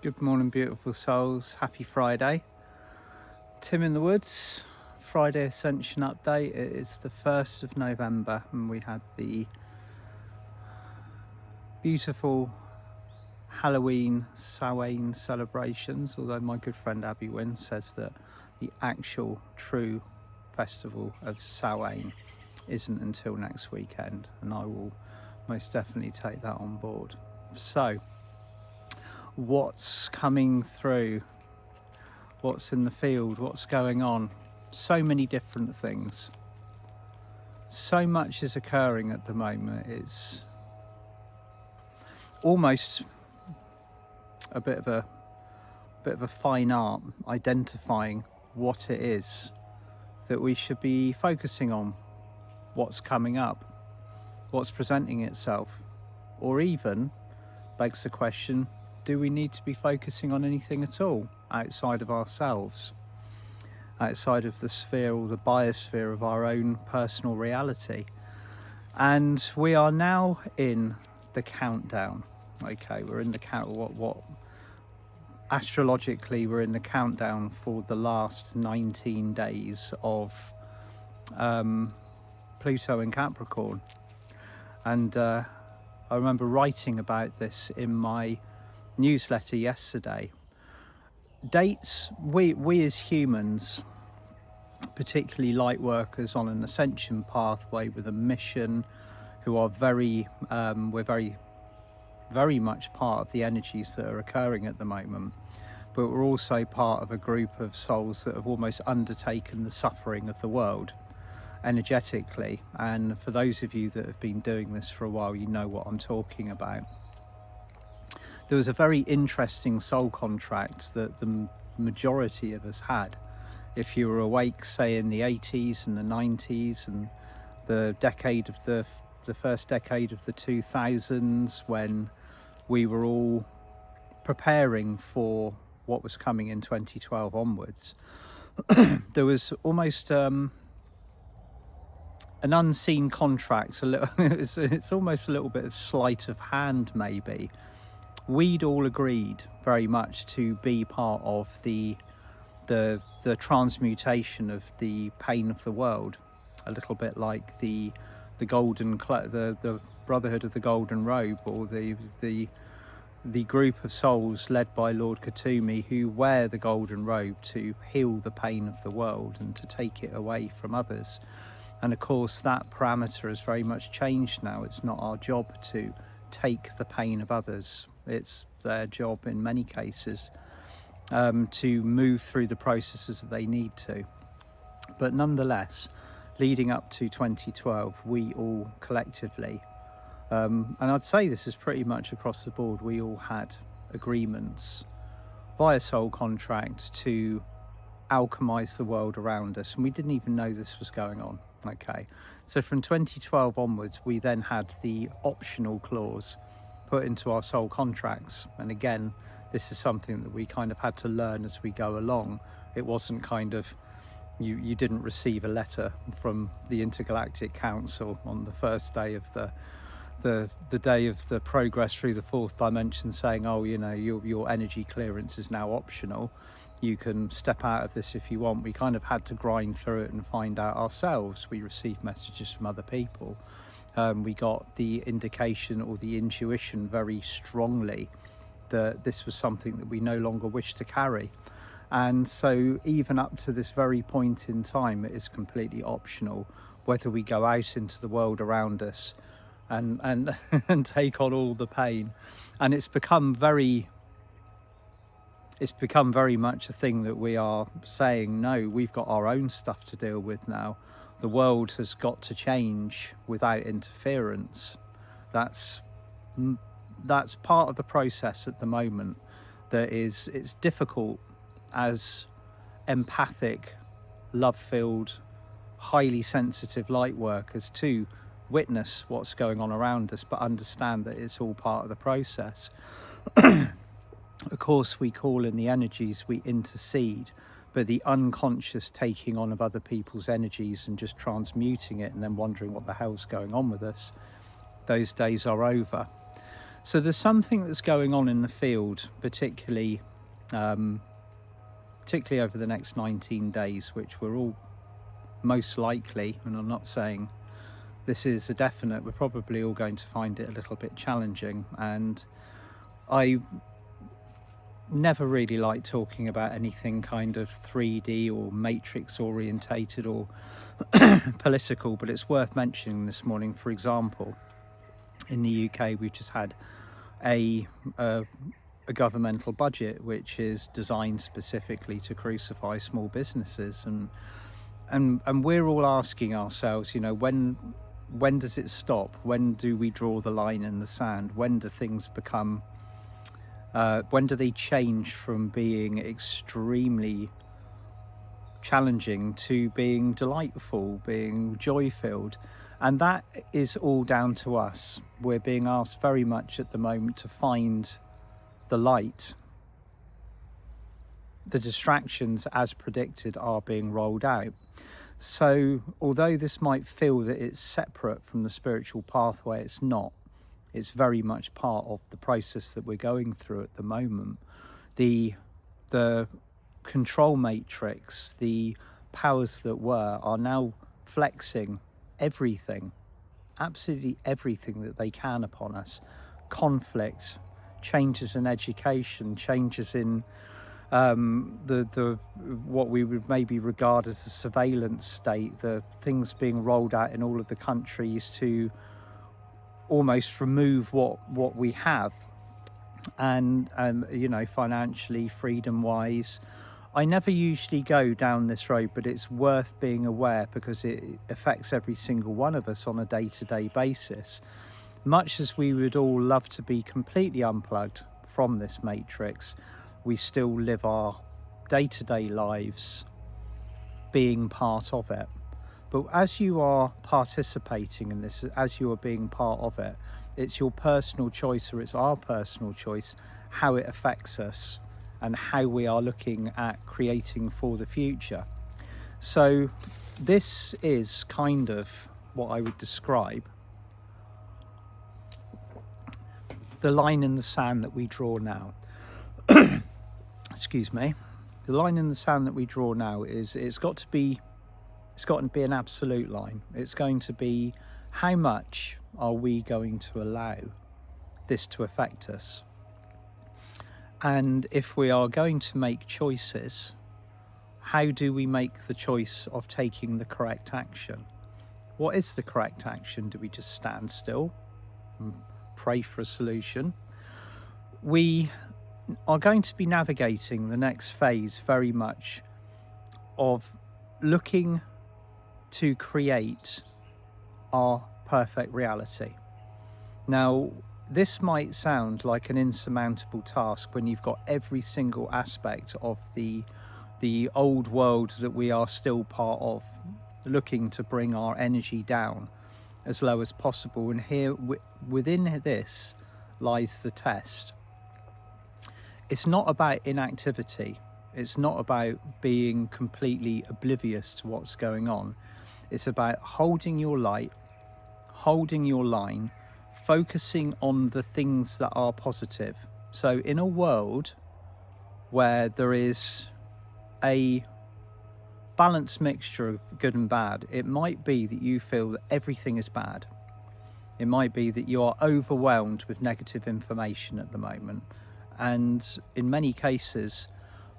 Good morning, beautiful souls. Happy Friday. Tim in the woods. Friday Ascension update. It is the 1st of November and we had the beautiful Halloween Samhain celebrations, although my good friend Abby Wynn says that the actual true festival of Samhain isn't until next weekend, and I will most definitely take that on board. So what's coming through, what's in the field, what's going on? So many different things. So much is occurring at the moment. It's almost a bit of a fine art identifying what it is that we should be focusing on, what's coming up, what's presenting itself, or even begs the question, do we need to be focusing on anything at all outside of ourselves, outside of the sphere or the biosphere of our own personal reality? And we are now in the countdown. Okay, we're in the what astrologically we're in the countdown for the last 19 days of Pluto in Capricorn. And I remember writing about this in my newsletter yesterday. Dates, we as humans, particularly light workers on an ascension pathway with a mission, who are we're very much part of the energies that are occurring at the moment, but we're also part of a group of souls that have almost undertaken the suffering of the world energetically. And for those of you that have been doing this for a while, you know what I'm talking about. There was a very interesting soul contract that the majority of us had. If you were awake, say in the 80s and the 90s and the decade of the first decade of the 2000s, when we were all preparing for what was coming in 2012 onwards, there was almost an unseen contract. It's almost a little bit of sleight of hand, maybe. We'd all agreed very much to be part of the transmutation of the pain of the world, a little bit like the Brotherhood of the Golden Robe, or the group of souls led by Lord Katumi, who wear the golden robe to heal the pain of the world and to take it away from others. And of course that parameter has very much changed now. It's not our job to take the pain of others. It's their job in many cases to move through the processes that they need to. But nonetheless, leading up to 2012, we all collectively, and I'd say this is pretty much across the board, we all had agreements via soul contract to alchemize the world around us, and we didn't even know this was going on. Okay, so from 2012 onwards, we then had the optional clause put into our soul contracts. And again, this is something that we kind of had to learn as we go along. It wasn't kind of, you didn't receive a letter from the Intergalactic Council on the first day of the day of the progress through the fourth dimension saying, oh, you know, your energy clearance is now optional. You can step out of this if you want. We kind of had to grind through it and find out ourselves. We received messages from other people. We got the indication or the intuition very strongly that this was something that we no longer wish to carry. And so even up to this very point in time, it is completely optional whether we go out into the world around us and and take on all the pain. And it's become very much a thing that we are saying, no, we've got our own stuff to deal with now. The world has got to change without interference. That's part of the process at the moment. It's difficult as empathic, love-filled, highly sensitive light workers to witness what's going on around us, but understand that it's all part of the process. Of course, we call in the energies, we intercede, but the unconscious taking on of other people's energies and just transmuting it and then wondering what the hell's going on with us, those days are over. So there's something that's going on in the field, particularly over the next 19 days, which we're all most likely, and I'm not saying this is a definite, we're probably all going to find it a little bit challenging. And I never really like talking about anything kind of 3D or matrix orientated or political, but it's worth mentioning this morning. For example, in the UK, we've just had a governmental budget which is designed specifically to crucify small businesses, and we're all asking ourselves, when does it stop? When do we draw the line in the sand? When do things become when do they change from being extremely challenging to being delightful, being joy-filled? And that is all down to us. We're being asked very much at the moment to find the light. The distractions, as predicted, are being rolled out. So although this might feel that it's separate from the spiritual pathway, it's not. It's very much part of the process that we're going through at the moment. The control matrix, the powers that were, are now flexing everything, absolutely everything that they can upon us. Conflict, changes in education, changes in the what we would maybe regard as the surveillance state, the things being rolled out in all of the countries to almost remove what we have, and financially, freedom wise. I never usually go down this road, but it's worth being aware because it affects every single one of us on a day-to-day basis. Much as we would all love to be completely unplugged from this matrix, we still live our day-to-day lives being part of it. But as you are participating in this, as you are being part of it, it's your personal choice, or it's our personal choice, how it affects us and how we are looking at creating for the future. So this is kind of what I would describe the line in the sand that we draw now. Excuse me. The line in the sand that we draw now is it's got to be an absolute line. It's going to be, how much are we going to allow this to affect us? And if we are going to make choices, how do we make the choice of taking the correct action? What is the correct action? Do we just stand still and pray for a solution? We are going to be navigating the next phase very much of looking to create our perfect reality. Now, this might sound like an insurmountable task when you've got every single aspect of the old world that we are still part of, looking to bring our energy down as low as possible. And here, within this, lies the test. It's not about inactivity. It's not about being completely oblivious to what's going on. It's about holding your light, holding your line, focusing on the things that are positive. So in a world where there is a balanced mixture of good and bad, it might be that you feel that everything is bad. It might be that you are overwhelmed with negative information at the moment. And in many cases,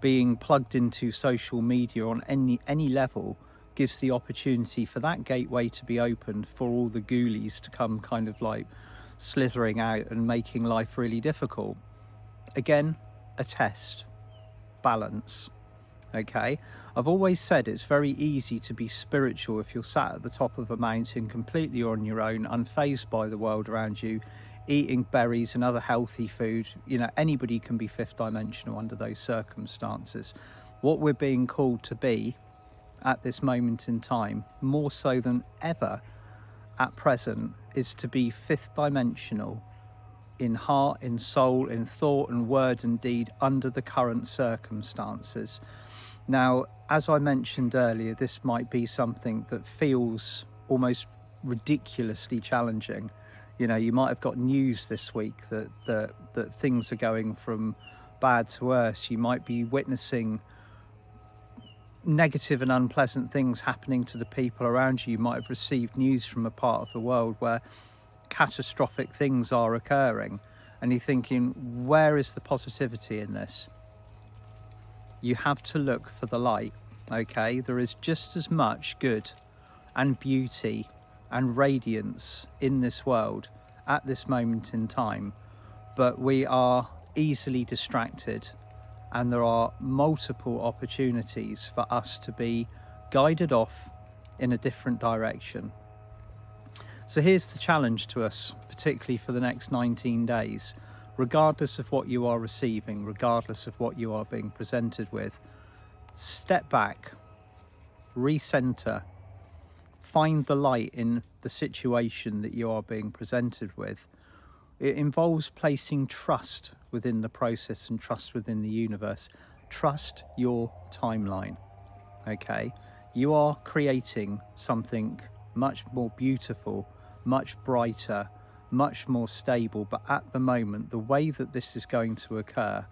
being plugged into social media on any level gives the opportunity for that gateway to be opened for all the ghoulies to come kind of like slithering out and making life really difficult. Again, a test. Balance. Okay? I've always said it's very easy to be spiritual if you're sat at the top of a mountain completely on your own, unfazed by the world around you, eating berries and other healthy food. Anybody can be fifth dimensional under those circumstances. What we're being called to be at this moment in time, more so than ever at present, is to be fifth dimensional in heart, in soul, in thought and word and deed under the current circumstances. Now, as I mentioned earlier, this might be something that feels almost ridiculously challenging. You know, you might have got news this week that things are going from bad to worse. You might be witnessing negative and unpleasant things happening to the people around you. You might have received news from a part of the world where catastrophic things are occurring, and you're thinking, where is the positivity in this? You have to look for the light, okay? There is just as much good and beauty and radiance in this world at this moment in time, but we are easily distracted, and there are multiple opportunities for us to be guided off in a different direction. So here's the challenge to us, particularly for the next 19 days. Regardless of what you are receiving, regardless of what you are being presented with, step back, recenter, find the light in the situation that you are being presented with. It involves placing trust within the process and trust within the universe. Trust your timeline, okay? You are creating something much more beautiful, much brighter, much more stable, but at the moment the way that this is going to occur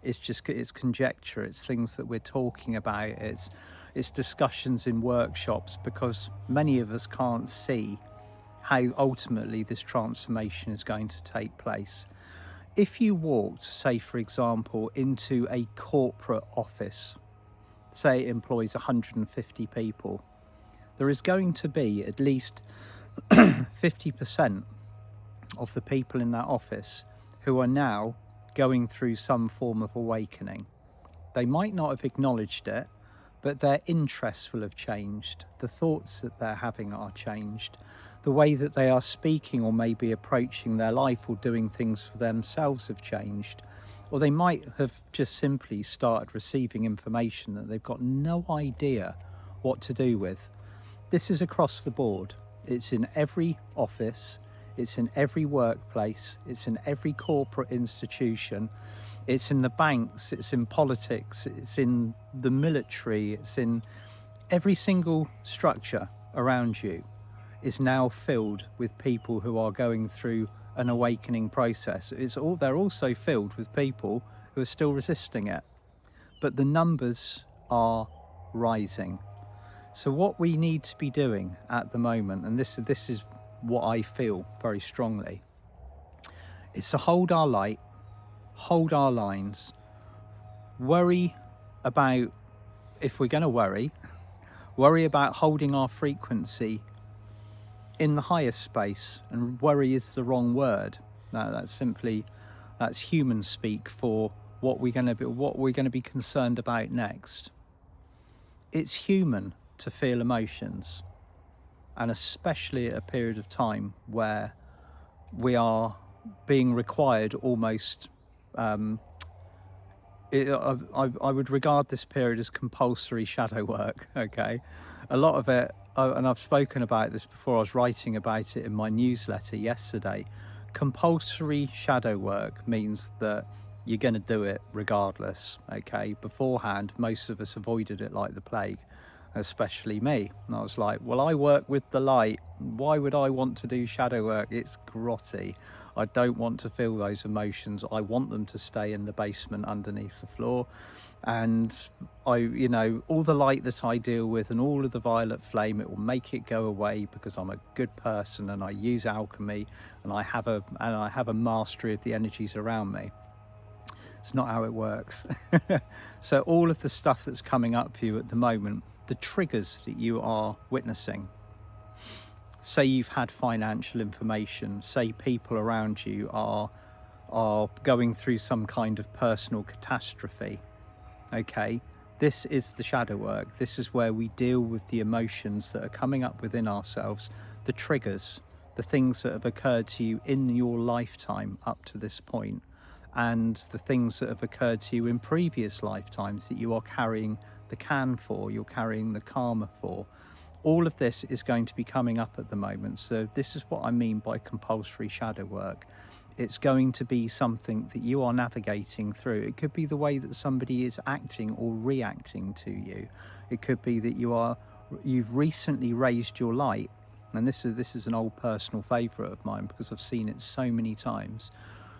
is it's conjecture. It's things that we're talking about, it's discussions in workshops, because many of us can't see how ultimately this transformation is going to take place. If you walked, say for example, into a corporate office, say it employs 150 people, there is going to be at least 50% of the people in that office who are now going through some form of awakening. They might not have acknowledged it, but their interests will have changed. The thoughts that they're having are changed. The way that they are speaking or maybe approaching their life or doing things for themselves have changed. Or they might have just simply started receiving information that they've got no idea what to do with. This is across the board. It's in every office. It's in every workplace, it's in every corporate institution, it's in the banks, it's in politics, it's in the military, it's in every single structure around you is now filled with people who are going through an awakening process. They're also filled with people who are still resisting it, but the numbers are rising. So what we need to be doing at the moment, and this is what I feel very strongly, is to hold our light, hold our lines, worry about, if we're going to worry about holding our frequency in the highest space. And worry is the wrong word. That's human speak for what we're going to be concerned about next. It's human to feel emotions, and especially at a period of time where we are being required almost, I would regard this period as compulsory shadow work, okay? A lot of it, and I've spoken about this before, I was writing about it in my newsletter yesterday. Compulsory shadow work means that you're going to do it regardless, okay? Beforehand, most of us avoided it like the plague, especially me. And I was like, well, I work with the light. Why would I want to do shadow work? It's grotty. I don't want to feel those emotions. I want them to stay in the basement underneath the floor. And all the light that I deal with and all of the violet flame, it will make it go away because I'm a good person and I use alchemy and I have a mastery of the energies around me. It's not how it works. So all of the stuff that's coming up for you at the moment, the triggers that you are witnessing, say you've had financial information, say people around you are going through some kind of personal catastrophe, okay, this is the shadow work. This is where we deal with the emotions that are coming up within ourselves, the triggers, the things that have occurred to you in your lifetime up to this point, and the things that have occurred to you in previous lifetimes that you are carrying the can for, you're carrying the karma for. All of this is going to be coming up at the moment. So this is what I mean by compulsory shadow work. It's going to be something that you are navigating through. It could be the way that somebody is acting or reacting to you. It could be that you've recently raised your light and this is an old personal favourite of mine because I've seen it so many times.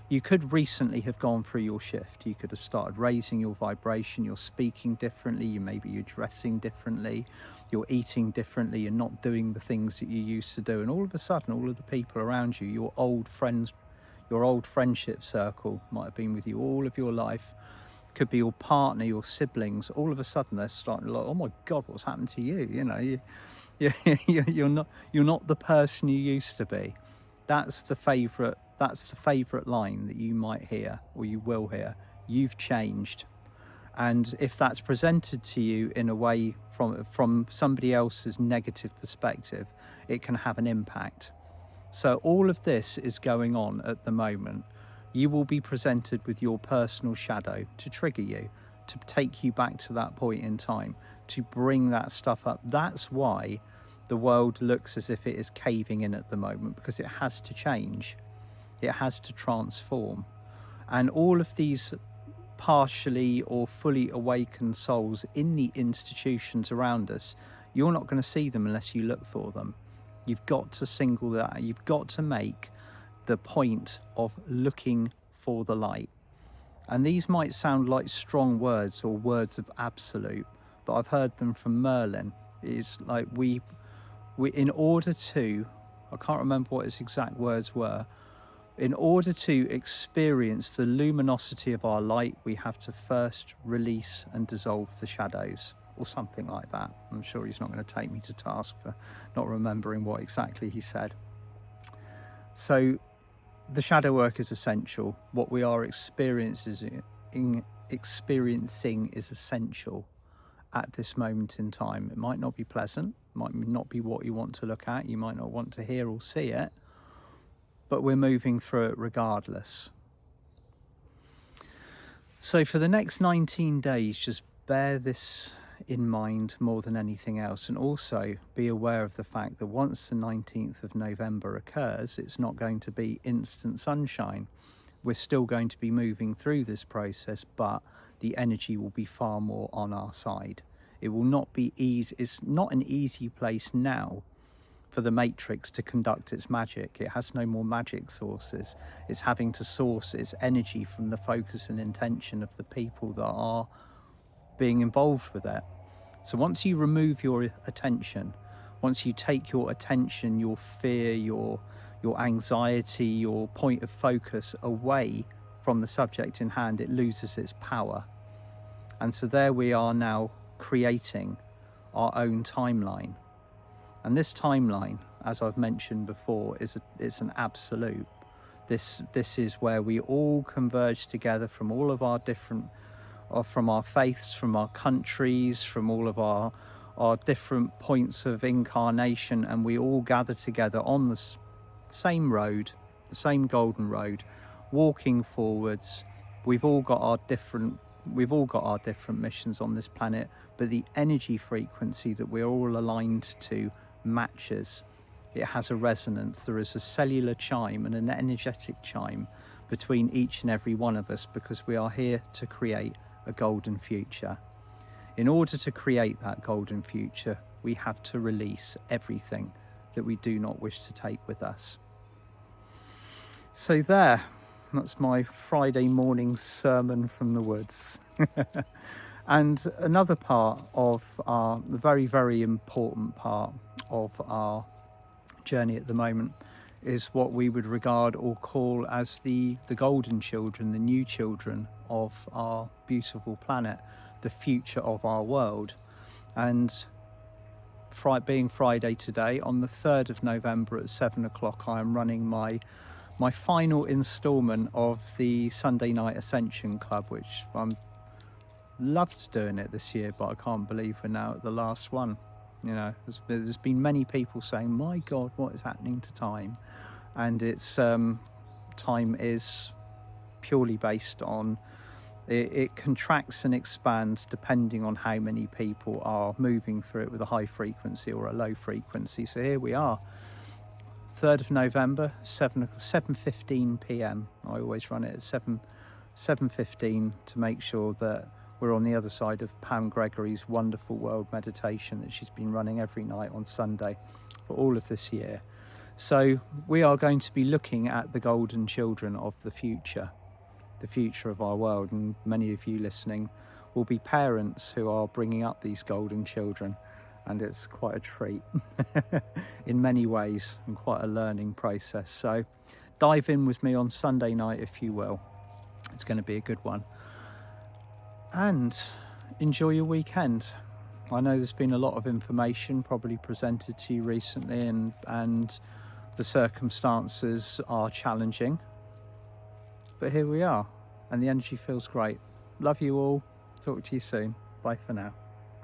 You could recently have gone through your shift. You could have started raising your vibration. You're speaking differently. Maybe you're dressing differently. You're eating differently. You're not doing the things that you used to do. And all of a sudden, all of the people around you, your old friends, your old friendship circle might have been with you all of your life. Could be your partner, your siblings. All of a sudden, they're starting to like, oh my God, what's happened to you? You know, you're not the person you used to be. That's the favourite line that you might hear, or you will hear. You've changed. And if that's presented to you in a way from somebody else's negative perspective, it can have an impact. So all of this is going on at the moment. You will be presented with your personal shadow to trigger you, to take you back to that point in time, to bring that stuff up. That's why the world looks as if it is caving in at the moment, because it has to change. It has to transform. And all of these partially or fully awakened souls in the institutions around us, you're not going to see them unless you look for them. You've got to single that out. You've got to make the point of looking for the light. And these might sound like strong words or words of absolute, but I've heard them from Merlin. It's like we in order to, I can't remember what his exact words were, in order to experience the luminosity of our light, we have to first release and dissolve the shadows, or something like that. I'm sure he's not going to take me to task for not remembering what exactly he said. So the shadow work is essential. What we are experiencing is essential at this moment in time. It might not be pleasant, might not be what you want to look at, you might not want to hear or see it, but we're moving through it regardless. So for the next 19 days, just bear this in mind more than anything else, and also be aware of the fact that once the 19th of November occurs, it's not going to be instant sunshine. We're still going to be moving through this process, but the energy will be far more on our side. It will not be easy. It's not an easy place now for the Matrix to conduct its magic. It has no more magic sources. It's having to source its energy from the focus and intention of the people that are being involved with it. So once you remove your attention, once you take your attention, your fear, your anxiety, your point of focus away from the subject in hand, it loses its power. And so there we are now creating our own timeline. And this timeline, as I've mentioned before, it's an absolute. This is where we all converge together from all of our different, from our faiths, from our countries, from all of our different points of incarnation, and we all gather together on the same road, the same golden road, walking forwards. We've all got our different missions on this planet, but the energy frequency that we're all aligned to matches. It has a resonance. There is a cellular chime and an energetic chime between each and every one of us, because we are here to create a golden future. In order to create that golden future, we have to release everything that we do not wish to take with us. So that's my Friday morning sermon from the woods. And another part of the very, very important part of our journey at the moment is what we would regard or call as the golden children, the new children of our beautiful planet, the future of our world. And being Friday today, on the 3rd of November at 7 o'clock, I am running my final instalment of the Sunday Night Ascension Club, which I'm loved doing it this year, but I can't believe we're now at the last one. You know, there's been many people saying, my God, what is happening to time? And it's time is purely based on it contracts and expands depending on how many people are moving through it with a high frequency or a low frequency. So here we are, 3rd of November, 7:15 p.m. I always run it at 7:15 to make sure that we're on the other side of Pam Gregory's wonderful world meditation that she's been running every night on Sunday for all of this year. So we are going to be looking at the golden children of the future of our world, and many of you listening will be parents who are bringing up these golden children, and it's quite a treat in many ways and quite a learning process. So dive in with me on Sunday night if you will. It's going to be a good one. And enjoy your weekend. I know there's been a lot of information probably presented to you recently, and the circumstances are challenging. But here we are, and the energy feels great. Love you all. Talk to you soon. Bye for now.